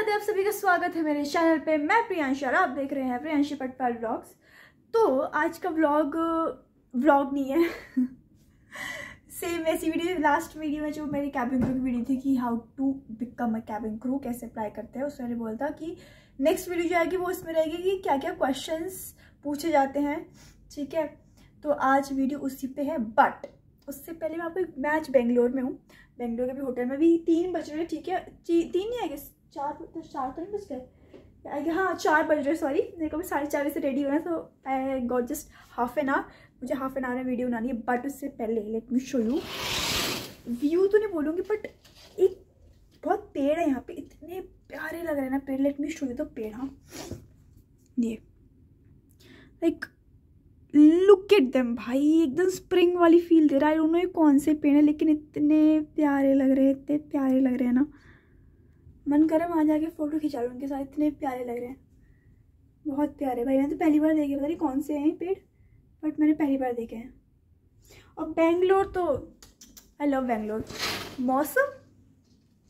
राधे, आप सभी का स्वागत है मेरे चैनल पे। मैं प्रियांशी और आप देख रहे हैं प्रियांशी पटपाल व्लॉग्स। तो आज का व्लॉग नहीं है सेम ऐसी वीडियो लास्ट वीडियो में जो मेरी कैबिन क्रू की वीडियो थी कि how to become a cabin crew, कैसे अप्लाई करते हैं, उसमें मैंने बोला था कि नेक्स्ट वीडियो जो आएगी वो इसमें रहेगी कि क्या क्या क्वेश्चंस पूछे जाते हैं। ठीक है, तो आज वीडियो उसी पे है। बट उससे पहले मैं आज बेंगलोर में हूँ। बेंगलोर के भी होटल में भी 3 बज रहे हैं। ठीक है, 3 नहीं आएगा, 4 तो नहीं बज गए, हाँ 4 बज रहे। सॉरी, मेरे को भी 4:30 से रेडी होना है, तो I got just half an hour. मुझे हाफ एन आवर में वीडियो बनानी है। बट उससे पहले let me show you view. तो नहीं बोलूँगी बट एक बहुत पेड़ है यहाँ पे, इतने प्यारे लग रहे हैं ना पेड़। लेट मी शो यू तो पेड़। हाँ, ये लाइक लुक एट देम भाई, एकदम स्प्रिंग वाली फील दे रहा है। उन्होंने कौन से पेड़ है लेकिन इतने प्यारे लग रहे हैं, इतने प्यारे लग रहे हैं ना, मन करे वहाँ जाके फ़ोटो खिंचा लूँ उनके साथ। इतने प्यारे लग रहे हैं, बहुत प्यारे भाई। मैंने तो पहली बार देखे, पता नहीं कौन से हैं पेड़, बट मैंने पहली बार देखे हैं। और बेंगलोर तो आई लव बेंगलोर। मौसम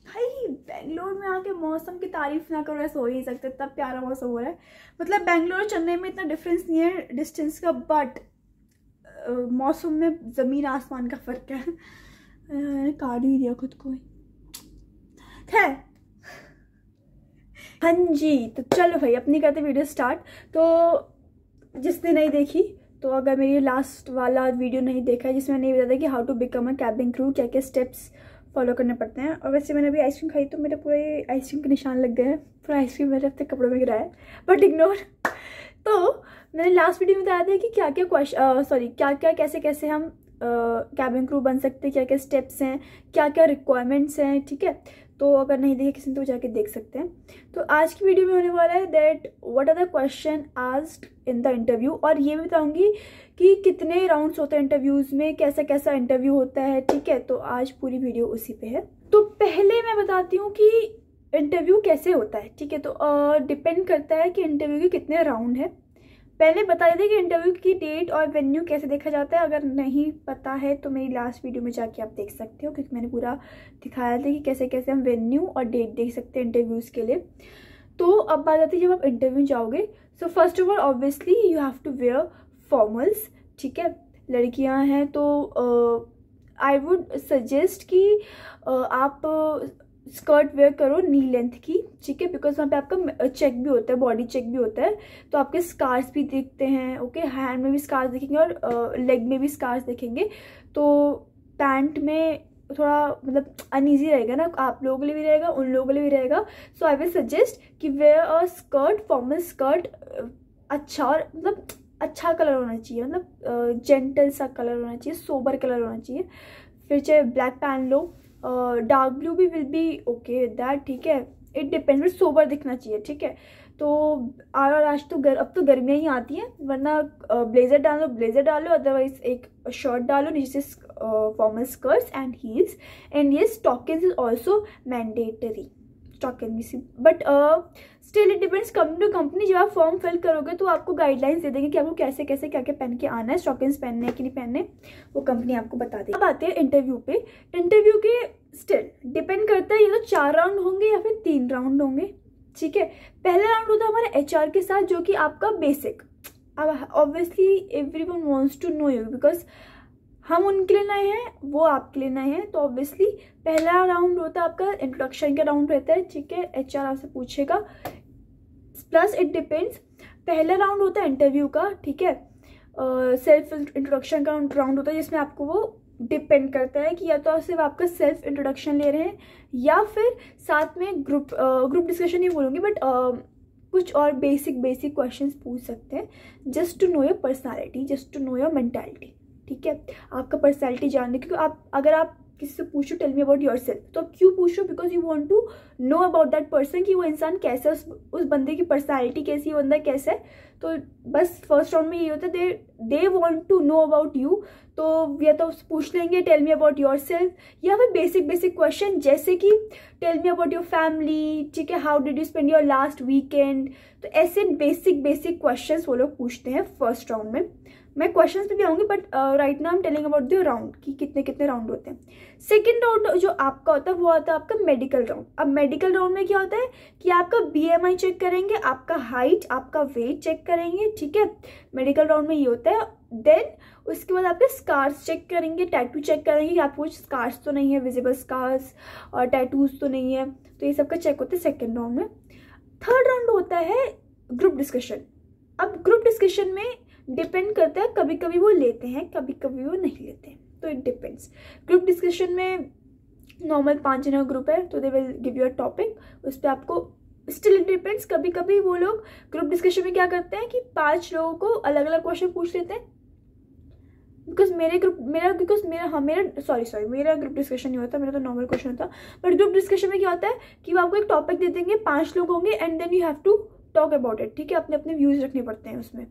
भाई, बेंगलोर में आके मौसम की तारीफ ना करो ऐसा हो ही नहीं सकता। इतना प्यारा मौसम हो रहा है। मतलब बेंगलोर और चेन्नई में इतना डिफरेंस नहीं है डिस्टेंस का, बट मौसम में ज़मीन आसमान का फ़र्क है। मैंने काट ही दिया खुद को। खैर, हाँ जी, तो चलो भाई अपनी करते वीडियो स्टार्ट। तो जिसने नहीं देखी, तो अगर मेरी लास्ट वाला वीडियो नहीं देखा है जिसमें नहीं बताया कि how to become a cabin crew, क्या क्या स्टेप्स फॉलो करने पड़ते हैं। और वैसे मैंने अभी आइसक्रीम खाई तो मेरे पूरे आइसक्रीम के निशान लग गए हैं। पूरा आइसक्रीम मेरे अपने कपड़ों में गिरा है, बट इग्नोर। तो मैंने लास्ट वीडियो में बताया था कि क्या क्या कैसे कैसे हम कैबिन क्रू बन सकते हैं, क्या क्या स्टेप्स हैं, क्या क्या रिक्वायरमेंट्स हैं। ठीक है, तो अगर नहीं देखे किसी ने तो जाके देख सकते हैं। तो आज की वीडियो में होने वाला है that what are the question asked in the interview, और ये भी बताऊंगी कि कितने राउंड्स होते हैं इंटरव्यूज़ में, कैसा कैसा इंटरव्यू होता है। ठीक है, तो आज पूरी वीडियो उसी पे है। तो पहले मैं बताती हूँ कि इंटरव्यू कैसे होता है। ठीक है, तो डिपेंड करता है कि इंटरव्यू के कितने राउंड है। पहले बता दें कि इंटरव्यू की डेट और वेन्यू कैसे देखा जाता है। अगर नहीं पता है तो मेरी लास्ट वीडियो में जाके आप देख सकते हो, क्योंकि मैंने पूरा दिखाया था कि कैसे कैसे हम वेन्यू और डेट देख सकते हैं इंटरव्यूज़ के लिए। तो अब बात आती है जब आप इंटरव्यू जाओगे। So first of all obviously you have to wear formals. ठीक है, लड़कियां हैं तो आई वुड सजेस्ट कि आप स्कर्ट वेयर करो नी लेंथ की। ठीक है, बिकॉज वहाँ पे आपका चेक भी होता है, बॉडी चेक भी होता है, तो आपके स्कार्स भी दिखते हैं। ओके, हैंड में भी स्कार्स दिखेंगे और लेग में भी स्कार्स दिखेंगे। तो पैंट में थोड़ा मतलब अनईजी रहेगा ना, आप लोगों के लिए भी रहेगा, उन लोगों के लिए भी रहेगा। सो आई विल सजेस्ट कि wear a skirt, formal skirt, अच्छा और मतलब अच्छा कलर होना चाहिए, मतलब जेंटल सा कलर होना चाहिए, सोबर कलर होना चाहिए। फिर चाहे ब्लैक पहन लो, डार्क ब्लू भी विल बी ओके दैट। ठीक है, इट डिपेंड, बट सोबर दिखना चाहिए। ठीक है, तो आज तो अब तो गर्मियाँ ही आती हैं, वरना ब्लेजर डालो, अदरवाइज एक शर्ट डालो, नीचे से formal skirts and heels. And ये stockings is also mandatory, stockings. But still it depends company to company. जब आप फॉर्म फिल करोगे तो आपको गाइडलाइंस दे देंगे कि आपको कैसे कैसे क्या क्या पहन के आना है, स्टॉकिंग्स पहनने हैं कि नहीं पहनने, वो कंपनी आपको बता देगी। अब आते हैं इंटरव्यू पे। इंटरव्यू के स्टिल डिपेंड करता है, ये तो 4 राउंड होंगे या फिर 3 राउंड होंगे। ठीक है, पहला राउंड होता है हमारे HR के साथ, जो कि आपका बेसिक। अब obviously everyone wants to know you, because हम उनके लिए नए हैं, वो आपके लिए नए हैं। तो ऑब्वियसली पहला राउंड होता है आपका इंट्रोडक्शन का राउंड रहता है। ठीक है, HR आपसे पूछेगा, प्लस इट डिपेंड्स। पहला राउंड होता है इंटरव्यू का। ठीक है, सेल्फ इंट्रोडक्शन का राउंड होता है, जिसमें आपको वो डिपेंड करता है कि या तो सिर्फ आपका सेल्फ इंट्रोडक्शन ले रहे हैं या फिर साथ में ग्रुप डिस्कशन ही बोलूँगी, बट कुछ और बेसिक क्वेश्चंस पूछ सकते हैं, just to know your personality, just to know your mentality. ठीक है, आपका पर्सनैलिटी जानने, क्योंकि अगर आप किसी से पूछो tell me about yourself, तो आप क्यों पूछो, because you want to know about that person, कि वो इंसान कैसा है, उस बंदे की पर्सनैलिटी कैसी है, बंदा कैसा है। तो बस फर्स्ट राउंड में ये होता है, they want to know about you. तो या तो पूछ लेंगे tell me about yourself, या फिर बेसिक क्वेश्चन जैसे कि tell me about your family. ठीक है, how did you spend your last weekend. तो ऐसे बेसिक क्वेश्चन वो लोग पूछते हैं फर्स्ट राउंड में। मैं क्वेश्चंस पे भी आऊँगी, but right now I am telling about the round कि कितने कितने राउंड होते हैं। सेकंड राउंड जो आपका होता है वो होता है आपका मेडिकल राउंड। अब मेडिकल राउंड में क्या होता है कि आपका BMI चेक करेंगे, आपका हाइट, आपका वेट चेक करेंगे, ठीक है। मेडिकल राउंड में ये होता है। देन उसके बाद आपके स्कार्स चेक करेंगे, टैटू चेक करेंगे कि आपको कुछ स्कार्स तो नहीं है, विजिबल स्कार्स और टैटूज तो नहीं है, तो ये सबका चेक होता है सेकेंड राउंड में। थर्ड राउंड होता है ग्रुप डिस्कशन। अब ग्रुप डिस्कशन में डिपेंड करता है, कभी कभी वो लेते हैं, कभी कभी वो नहीं लेते हैं, तो इट डिपेंड्स। ग्रुप डिस्कशन में नॉर्मल 5 जन का ग्रुप है, तो दे will give you a topic, उस पर आपको स्टिल इट डिपेंड्स। कभी कभी वो लोग ग्रुप डिस्कशन में क्या करते हैं कि 5 लोगों को अलग अलग क्वेश्चन पूछ लेते हैं। बिकॉज मेरा ग्रुप डिस्कशन नहीं होता, मेरा तो नॉर्मल क्वेश्चन होता। बट ग्रुप डिस्कशन में क्या होता है कि वो आपको एक टॉपिक दे देंगे, 5 लोग होंगे and then you have to talk about it, ठीक है। अपने अपने व्यूज रखने पड़ते हैं उसमें,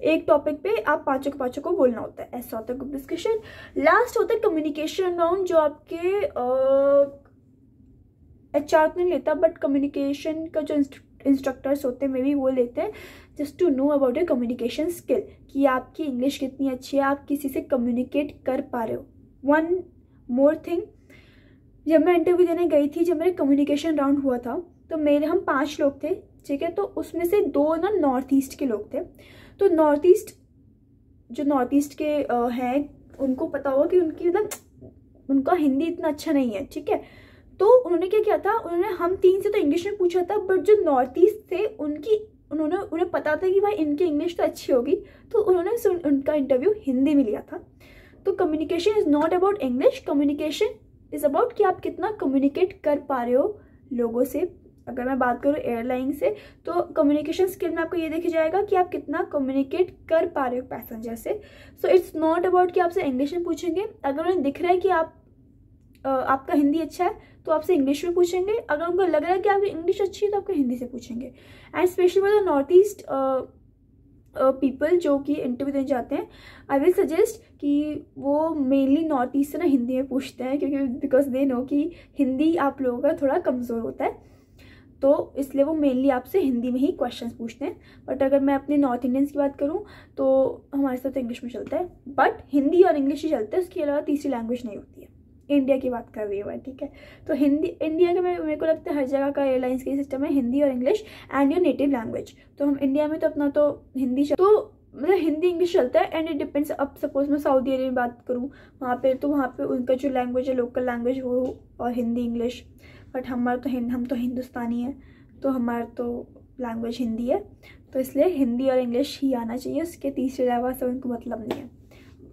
एक टॉपिक पे आप पांचों को बोलना होता है, ऐसा होता है ग्रुप डिस्कशन। लास्ट होता है कम्युनिकेशन राउंड, जो आपके HR नहीं लेता, बट कम्युनिकेशन का जो इंस्ट्रक्टर्स होते हैं मे बी वो लेते हैं, just to know about your communication skill, कि आपकी इंग्लिश कितनी अच्छी है, आप किसी से कम्युनिकेट कर पा रहे हो। वन मोर थिंग, जब मैं इंटरव्यू देने गई थी, जब मेरा कम्युनिकेशन राउंड हुआ था, तो हम 5 लोग थे, ठीक है। तो उसमें से 2 ना नॉर्थ ईस्ट के लोग थे। तो नॉर्थ ईस्ट के हैं, उनको पता होगा कि उनकी मतलब उनका हिंदी इतना अच्छा नहीं है, ठीक है। तो उन्होंने क्या किया था, उन्होंने हम 3 से तो इंग्लिश में पूछा था, बट जो नॉर्थ ईस्ट थे उन्हें पता था कि भाई इनकी इंग्लिश तो अच्छी होगी, तो उन्होंने उनका इंटरव्यू हिंदी में लिया था। तो communication is not about English, communication is about कि आप कितना कम्युनिकेट कर पा रहे हो लोगों से। अगर मैं बात करूँ एयरलाइन से, तो कम्युनिकेशन स्किल में आपको ये देखा जाएगा कि आप कितना कम्युनिकेट कर पा रहे हो पैसेंजर से। सो इट्स नॉट अबाउट कि आपसे इंग्लिश में पूछेंगे, अगर उन्हें दिख रहा है कि आपका हिंदी अच्छा है तो आपसे इंग्लिश में पूछेंगे, अगर उनको लग रहा है कि आपकी इंग्लिश अच्छी है तो आपको हिंदी से पूछेंगे। And specially for the north east people जो कि इंटरव्यू देने जाते हैं, आई विल सजेस्ट कि वो मेनली नॉर्थ ईस्ट से ना हिंदी में पूछते हैं, क्योंकि बिकॉज दे नो कि हिंदी आप लोगों का थोड़ा कमज़ोर होता है, तो इसलिए वो मेनली आपसे हिंदी में ही क्वेश्चंस पूछते हैं। बट अगर मैं अपने नॉर्थ इंडियंस की बात करूँ तो हमारे साथ इंग्लिश में चलता है, बट हिंदी और इंग्लिश ही चलता है, उसके अलावा तीसरी लैंग्वेज नहीं होती है। इंडिया की बात कर रही हूँ मैं, ठीक है। तो हिंदी इंडिया के मेरे को लगता है हर जगह का एयरलाइंस का सिस्टम है, हिंदी और English and your native language. तो हम इंडिया में तो अपना तो हिंदी तो मतलब हिंदी इंग्लिश चलता है, एंड इट डिपेंड्स। अब सपोज मैं सऊदी अरेबिया में बात करूँ, वहाँ पे उनका जो लैंग्वेज है, लोकल लैंग्वेज, वो और हिंदी इंग्लिश। बट हमारा तो हम तो हिंदुस्तानी है, तो हमारा तो लैंग्वेज हिंदी है, तो इसलिए हिंदी और इंग्लिश ही आना चाहिए, उसके तीसरे अलावा से उनको मतलब नहीं है।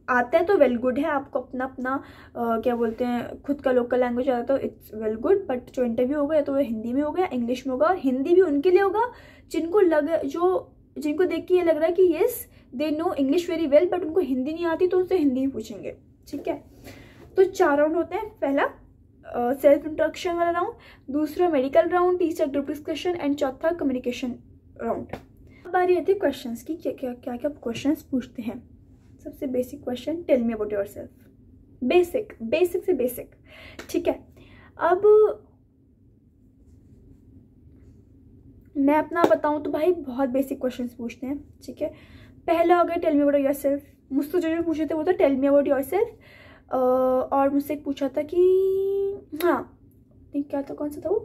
आता है तो वेल गुड है, आपको अपना क्या बोलते हैं खुद का लोकल लैंग्वेज आता है तो इट्स वेल गुड। बट जो इंटरव्यू होगा तो वो हिंदी में होगा, इंग्लिश में होगा, और हिंदी भी उनके लिए होगा जिनको देख के ये लग रहा है कि yes they know English very well, but उनको हिंदी नहीं आती, तो उनसे हिंदी में पूछेंगे, ठीक है। तो 4 राउंड होते हैं, पहला सेल्फ इंट्रोडक्शन वाला राउंड, दूसरा मेडिकल राउंड, तीसरा ग्रुप डिस्कशन एंड चौथा कम्युनिकेशन राउंड। अब बारी आती है क्वेश्चंस की, क्या क्या क्वेश्चंस पूछते हैं। सबसे basic question, tell me about yourself. Basic से बेसिक, ठीक है। अब मैं अपना बताऊं तो भाई बहुत बेसिक क्वेश्चंस पूछते हैं, ठीक है। पहला हो गया टेल मी अबाउट योरसेल्फ। मुझसे जो पूछे थे वो था टेल मी अबाउट योरसेल्फ, और मुझसे एक पूछा था कि हाँ क्या था, कौन सा था वो,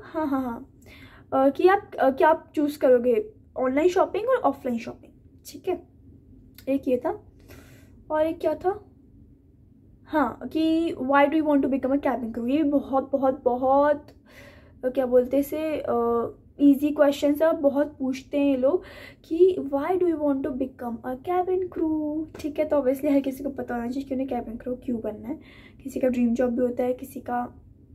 हाँ कि आप क्या आप चूज़ करोगे, ऑनलाइन शॉपिंग और ऑफलाइन शॉपिंग, ठीक है। एक ये था, और एक क्या था, हाँ कि why do you want to become a cabin crew. ये बहुत बहुत बहुत क्या बोलते से ईजी क्वेश्चन है, बहुत पूछते हैं ये लोग कि why do you want to become a cabin crew, ठीक है। तो ऑब्वियसली हर किसी को पता होना चाहिए कि उन्हें कैबिन क्रू क्यों बनना है। किसी का ड्रीम जॉब भी होता है, किसी का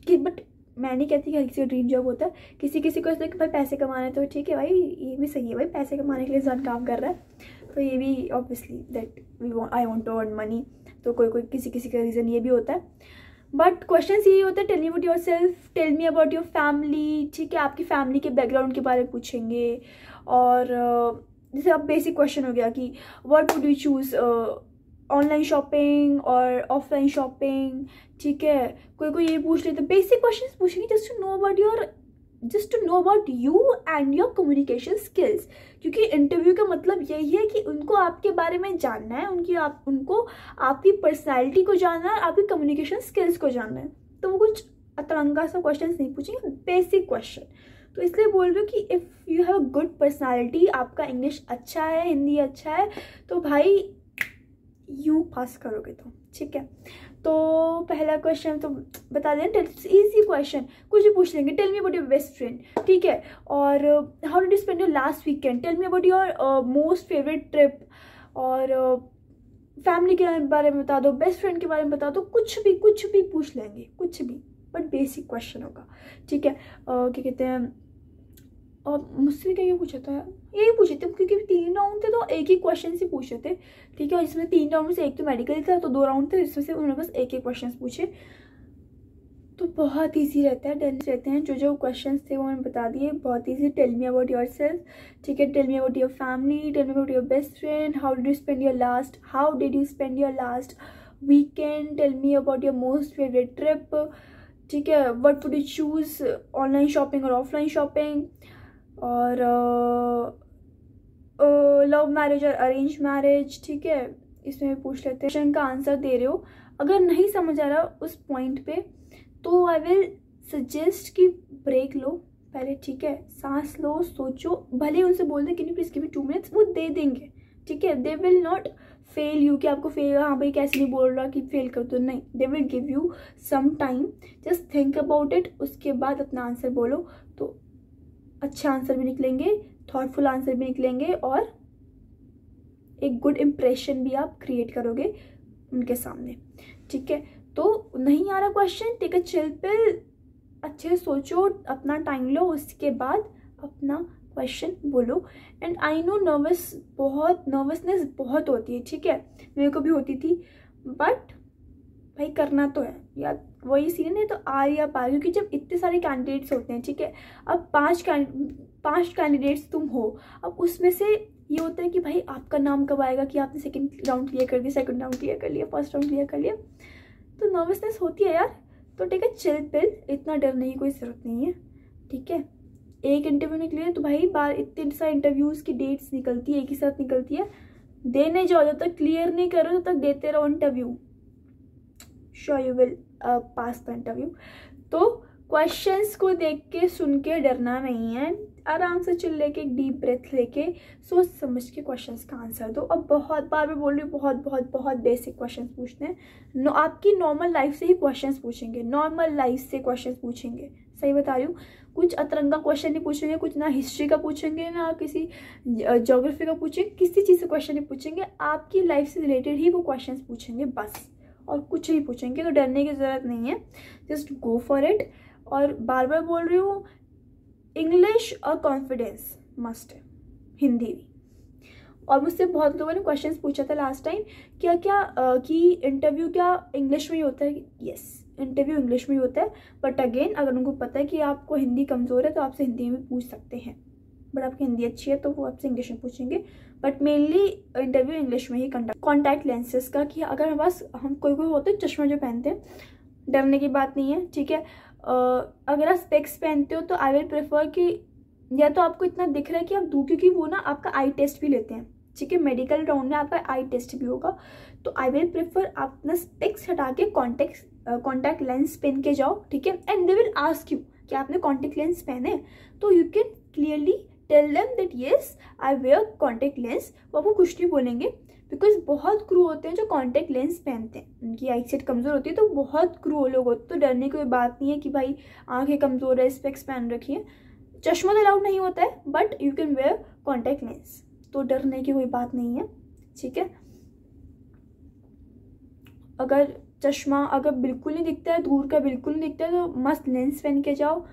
बट मैं नहीं कहती कि हर किसी का ड्रीम जॉब होता है, किसी को इसलिए कि भाई पैसे कमाना है, तो ठीक है भाई, ये भी सही है भाई, पैसे कमाने के लिए इंसान काम कर रहा है, तो ये भी obviously that I want to earn money, तो कोई किसी का रीज़न ये भी होता है। बट क्वेश्चन यही होता है, tell me about yourself, tell me about your family, ठीक है। आपकी फैमिली के बैकग्राउंड के बारे में पूछेंगे, और जैसे अब बेसिक क्वेश्चन हो गया कि what would you choose, online shopping और ऑफलाइन शॉपिंग, ठीक है। कोई ये पूछ लेते, बेसिक क्वेश्चन पूछेंगे just to know about your just to know about you and your communication skills, क्योंकि इंटरव्यू का मतलब यही है कि उनको आपके बारे में जानना है, उनको आपकी पर्सनैलिटी को जानना है, आपकी कम्युनिकेशन स्किल्स को जानना है। तो वो कुछ अतरंगा सा क्वेश्चन नहीं पूछेंगे, बेसिक क्वेश्चन। तो इसलिए बोल रही हूँ कि if you have a good personality, आपका इंग्लिश अच्छा है, हिंदी अच्छा है, तो भाई यू पास करोगे तो ठीक है। तो पहला क्वेश्चन तो बता दें, इजी क्वेश्चन, कुछ भी पूछ लेंगे। Tell me about your best friend, ठीक है, और how did you spend your last weekend, tell me about your most favourite trip, और फैमिली के बारे में बता दो, बेस्ट फ्रेंड के बारे में बता दो, कुछ भी पूछ लेंगे, कुछ भी, बट बेसिक क्वेश्चन होगा, ठीक है। क्या कहते हैं, और मुझसे क्या ये पूछा था, यही पूछे थे, क्योंकि 3 राउंड थे तो एक ही क्वेश्चन से पूछे थे, ठीक है। और इसमें 3 राउंड से एक तो मेडिकल था, तो 2 राउंड थे, इसमें से उन्होंने बस एक ही क्वेश्चन पूछे। तो बहुत ईजी रहता है, डेली रहते हैं। जो क्वेश्चन थे वो मैंने बता दिए, बहुत easy. Tell me about yourself, ठीक है, tell me about your family, tell me about your best friend, how did you spend your last weekend, tell me about your most favourite trip, ठीक है, what would you choose, online shopping और offline shopping, और love marriage और arrange marriage, ठीक है। इसमें भी पूछ लेते हैं। क्वेश्चन का आंसर दे रहे हो, अगर नहीं समझ आ रहा उस पॉइंट पे, तो आई विल सजेस्ट कि ब्रेक लो पहले, ठीक है, सांस लो, सोचो, भले उनसे बोल दें कि नहीं प्लीज गिव मी 2 मिनट्स, वो दे देंगे, ठीक है। They will not fail you, कि आपको फेल, हाँ भाई कैसे नहीं बोल रहा कि फेल कर दो, नहीं, they will give you some time, just think about it, उसके बाद अपना आंसर बोलो। तो अच्छे आंसर भी निकलेंगे, थॉटफुल आंसर भी निकलेंगे, और एक गुड इम्प्रेशन भी आप क्रिएट करोगे उनके सामने, ठीक है। तो नहीं आ रहा question, take a chill pill, अच्छे से सोचो, अपना टाइम लो, उसके बाद अपना क्वेश्चन बोलो। एंड आई नो नर्वसनेस बहुत होती है, ठीक है, मेरे को भी होती थी, बट भाई करना तो है यार, वही सीन है, तो आ या पार, क्योंकि जब इतने सारे कैंडिडेट्स होते हैं, ठीक है, अब 5 कैंडिडेट्स तुम हो, अब उसमें से ये होता है कि भाई आपका नाम कब आएगा कि आपने सेकंड राउंड क्लियर कर दिया, सेकंड राउंड क्लियर कर लिया, फर्स्ट राउंड क्लियर कर लिया, तो नर्वसनेस होती है यार। तो टेक अ चिल पिल, इतना डरने की कोई ज़रूरत नहीं है, ठीक है। एक इंटरव्यू निकली है तो भाई इतने सारे इंटरव्यूज़ की डेट्स निकलती है, एक ही साथ निकलती है, देने जाओ, जब तक क्लियर नहीं करो तब तक देते रहो interview, sure you will pass the interview. तो क्वेश्चंस को देख के सुन के डरना नहीं है, आराम से चिल लेके एक डीप ब्रेथ लेके सोच समझ के क्वेश्चंस का आंसर दो। अब बहुत बार मैं बोल रही हूँ, बहुत बेसिक क्वेश्चंस पूछते हैं, आपकी नॉर्मल लाइफ से ही क्वेश्चंस पूछेंगे, नॉर्मल लाइफ से क्वेश्चंस पूछेंगे, सही बता रही हूँ, कुछ अतरंगा क्वेश्चन नहीं पूछेंगे, कुछ ना हिस्ट्री का पूछेंगे, ना किसी ज्योग्राफी का पूछेंगे, किसी चीज़ से क्वेश्चन नहीं पूछेंगे, आपकी लाइफ से रिलेटेड ही वो क्वेश्चन पूछेंगे बस, और कुछ नहीं पूछेंगे। तो डरने की ज़रूरत नहीं है, जस्ट गो फॉर इट। और बार बार बोल रही हूँ, इंग्लिश और कॉन्फिडेंस मस्ट है, हिंदी भी। और मुझसे बहुत लोगों ने क्वेश्चंस पूछा था लास्ट टाइम, कि इंटरव्यू क्या इंग्लिश में ही होता है। यस, इंटरव्यू इंग्लिश में ही होता है, बट अगेन अगर उनको पता है कि आपको हिंदी कमज़ोर है तो आपसे हिंदी में पूछ सकते हैं, बट आपकी हिंदी अच्छी है तो वो आपसे इंग्लिश में पूछेंगे, बट मेनली इंटरव्यू इंग्लिश में ही कंडक्ट। कॉन्टैक्ट लेंसेज का, कि अगर हमारे पास कोई होते हैं चश्मा जो पहनते हैं, डरने की बात नहीं है, ठीक है। अगर आप स्पेक्स पहनते हो तो आई विल प्रेफर कि या तो आपको इतना दिख रहा है कि आप दूर, क्योंकि वो ना आपका आई टेस्ट भी लेते हैं, ठीक है, मेडिकल राउंड में आपका आई टेस्ट भी होगा, तो आई विल प्रेफर आप अपना स्पेक्स हटा के कॉन्टैक्ट लेंस पहन के जाओ, ठीक है। And they will ask you कि आपने कॉन्टैक्ट लेंस पहने, तो you can clearly tell them that yes I wear contact lens, वो आपको कुछ नहीं बोलेंगे, बिकॉज बहुत क्रू होते हैं जो कॉन्टैक्ट लेंस पहनते हैं, उनकी आई साइट कमज़ोर होती है, तो बहुत क्रू लोग होते हैं, तो डरने की कोई बात नहीं है कि भाई आंखें कमज़ोर है, स्पेक्स पहन रखी है, चश्मा तो अलाउड नहीं होता है, but you can wear contact lens, तो डरने की कोई बात नहीं है, ठीक है। अगर चश्मा अगर बिल्कुल नहीं दिखता है, दूर का बिल्कुल नहीं दिखता है, तो मस्त लेंस पहन के जाओ,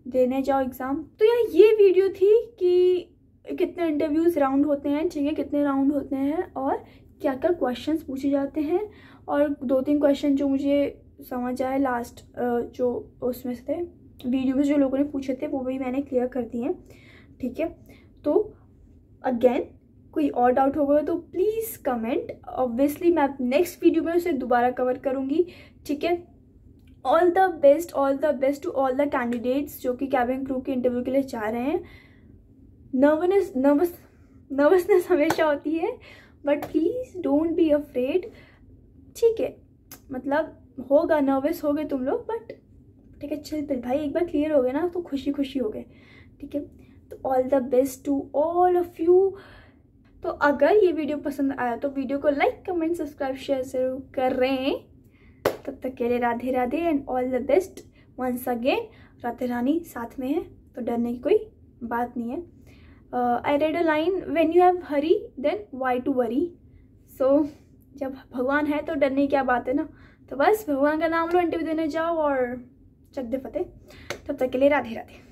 देने जाओ एग्ज़ाम। तो यार ये वीडियो थी कि कितने इंटरव्यूज़ राउंड होते हैं, ठीक है, कितने राउंड होते हैं और क्या क्या क्वेश्चंस पूछे जाते हैं, और 2-3 क्वेश्चन जो मुझे समझ आए लास्ट जो उसमें से थे वीडियो में जो लोगों ने पूछे थे, वो भी मैंने क्लियर कर दिए, ठीक है। तो अगेन कोई और डाउट होगा तो प्लीज़ कमेंट, ऑब्वियसली मैं नेक्स्ट वीडियो में उसे दोबारा कवर करूँगी, ठीक है। All the best to all the candidates जो कि कैबिन क्रू के इंटरव्यू के लिए जा रहे हैं। नर्वसनेस हमेशा होती है, but please don't be afraid. ठीक है, मतलब होगा, नर्वस हो गए तुम लोग, बट ठीक है, चिल पिल भाई, एक बार क्लियर हो गए ना तो खुशी खुशी हो गए। ठीक है, तो all the best to all of you. तो अगर ये वीडियो पसंद आया तो वीडियो को लाइक, कमेंट, सब्सक्राइब, शेयर जरूर करें। तब तक के लिए Radhe Radhe and all the best once again. Radhe Rani साथ में है तो डरने की कोई बात नहीं है। I read a line, when you have Hari then why to worry. So जब भगवान है तो डरने की क्या बात है ना। तो बस भगवान का नाम लो, इंटरव्यू देने जाओ और चक दे फतेह। तब तक के लिए राधे राधे।